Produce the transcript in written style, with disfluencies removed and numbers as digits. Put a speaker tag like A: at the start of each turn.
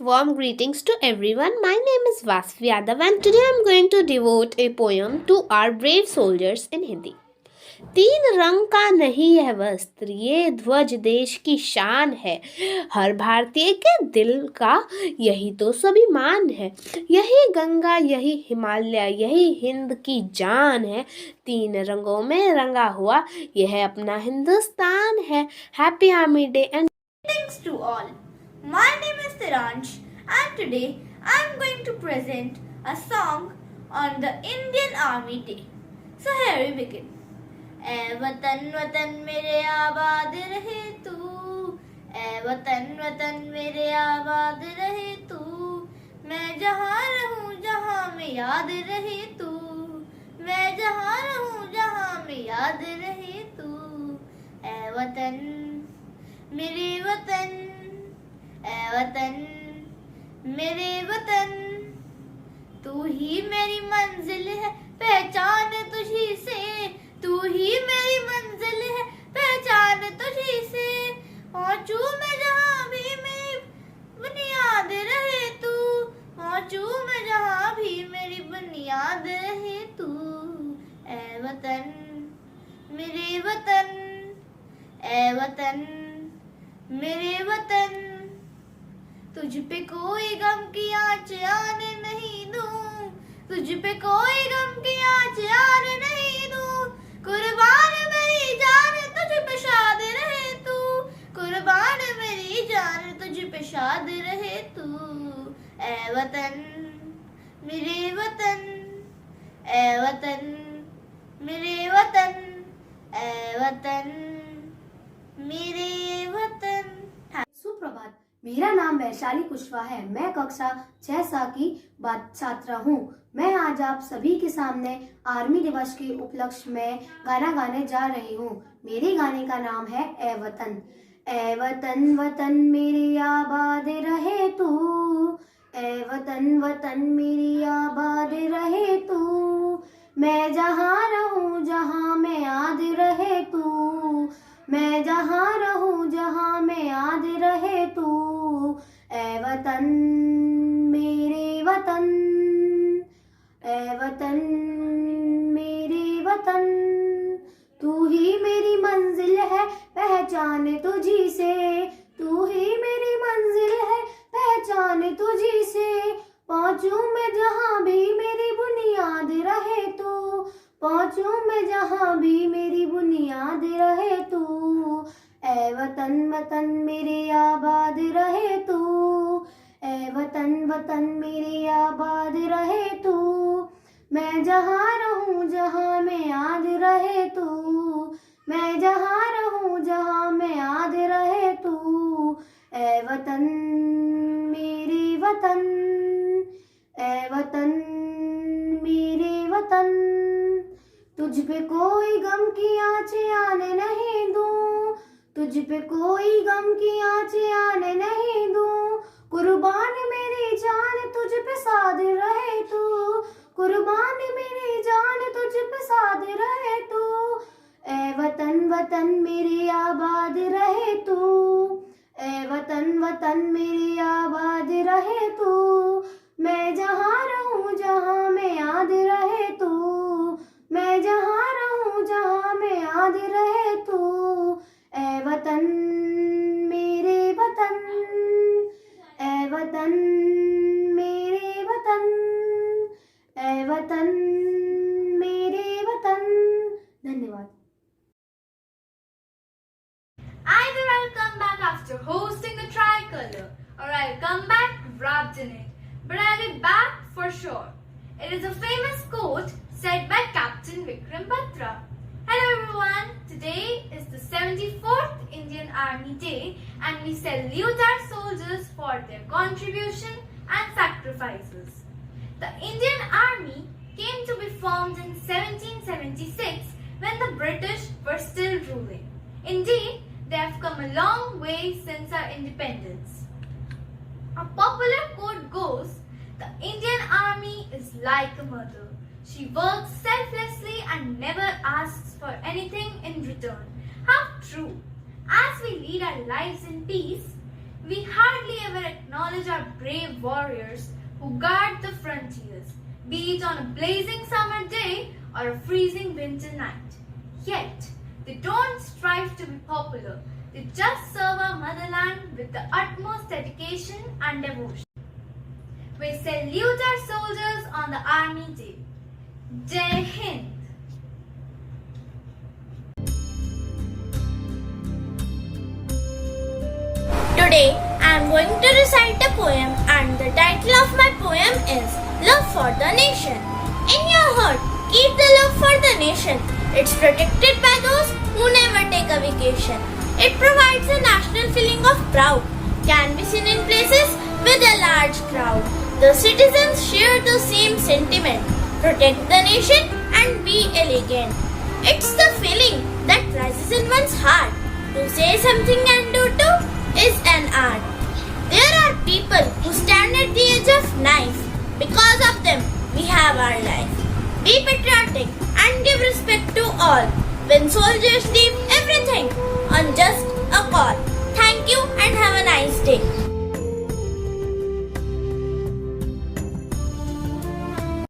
A: Warm greetings to everyone. My name is Vasvi Yadav and today I'm going to devote a poem to our brave soldiers in Hindi. तीन रंग का नहीं है वस्त्र, ये ध्वज देश की शान है। हर भारतीय के दिल का यही तो स्वाभिमान है। यही गंगा, यही हिमालय, यही हिंद की जान है। तीन रंगों में रंगा हुआ यह अपना हिंदुस्तान है। Happy army day and
B: Greetings to all. My name is Tiransh and today I am going to present a song on the Indian Army Day. So here we begin. ऐ वतन वतन मेरे आबाद रहे तू, ऐ वतन वतन मेरे आबाद रहे तू, मैं जहाँ रहूँ जहाँ में याद रहे तू, मैं जहाँ रहूँ जहाँ में याद रहे तू। ऐ वतन मेरे वतन, ऐ वतन मेरे वतन, तू ही मेरी मंजिल है पहचान तुझी से, तू ही मेरी मंजिल है पहचान तुझी से। पहुँचू मैं जहाँ भी मेरी बुनियाद रहे तू, पहुँचू मैं जहाँ भी मेरी बुनियाद रहे तू। ऐ वतन मेरे वतन, ऐ वतन मेरे वतन, तुझ पे कोई गम की आँच आने नहीं दूं, तुझ पे कोई गम की आँच आने नहीं दूं। कुर्बान मेरी जान तुझ पे शाद रहे तू, कुर्बान मेरी जान तुझ पे शाद रहे तू। ऐ वतन मेरे वतन, ऐ वतन मेरे वतन, ऐ वतन मेरे वतन।
C: सुप्रभात। मेरा नाम वैशाली कुशवाहा है। मैं कक्षा 6 की छात्रा हूँ। मैं आज आप सभी के सामने आर्मी दिवस के उपलक्ष्य में गाना गाने जा रही हूँ। मेरे गाने का नाम है ऐ वतन। ऐ वतन वतन मेरी आबाद रहे तू, ऐ वतन वतन मेरी आबाद रहे तू, मैं जहाँ रहूँ जहाँ में याद रहे तू, मैं जहाँ रहूँ जहाँ में याद रहे तू। ऐ वतन मेरे वतन, ऐ वतन मेरे वतन, तू ही मेरी मंजिल है पहचान तुझी से, तू ही मेरी मंजिल है पहचान तुझी से। पहुँचूं मैं जहाँ भी मेरी बुनियाद रहे तू, पहुँचूं मैं जहाँ भी मेरी बुनियाद रहे तू। ऐ वतन वतन मेरे आबाद रहे तू, ऐ वतन वतन मेरे आबाद रहे तू, मैं जहाँ रहूँ जहाँ में याद रहे तू, मैं जहाँ रहूँ जहाँ में याद रहे तू। ऐ वतन मेरे वतन, ऐ वतन मेरे वतन, तुझ पे कोई गम की आँच आने नहीं दूं, तुझ पे कोई गम की आँच आने नहीं दूं। कुर्बान मेरी जान तुझ पे साध रहे तू, कुर्बान मेरी जान तुझ पे साध रहे तू। ऐ वतन वतन मेरे आबाद रहे तू, ऐ वतन वतन मेरे आबाद रहे तू, मैं जहाँ रहूँ जहाँ में याद रहे तू, मैं जहाँ रहूँ जहाँ में याद रहे तू। ऐ वतन मेरे वतन, ऐ वतन मेरे वतन, ऐ वतन मेरे वतन। धन्यवाद।
B: Either I'll come back after hosting the tricolor, or I'll come back wrapped in it, but I'll be back for sure. It is a famous quote said by Captain Vikram Batra. Hello everyone, today is the 74th Indian Army Day and we salute our soldiers for their contribution and sacrifices. The Indian Army came to be formed in 1776 when the British were still ruling. Indeed, they have come a long way since our independence. A popular quote goes, "The Indian Army is like a mother. She works selflessly and never asks for anything in return." How true! As we lead our lives in peace, we hardly ever acknowledge our brave warriors who guard the frontiers, be it on a blazing summer day or a freezing winter night. Yet, they don't strive to be popular. They just serve our motherland with the utmost dedication and devotion. We salute our soldiers on the Army Day. Jai Hind! Today, I am going to recite a poem, and the title of my poem is Love for the Nation. In your heart, keep the love for the nation. It's protected by those who never take a vacation. It provides a national feeling of pride, can be seen in places with a large crowd. The citizens share the same sentiment, protect the nation and be elegant. It's the feeling that rises in one's heart. To say something and do too is an art. There are people who stand at the edge of knife. Because of them, we have our life. Be patriotic and give respect to all. When soldiers leave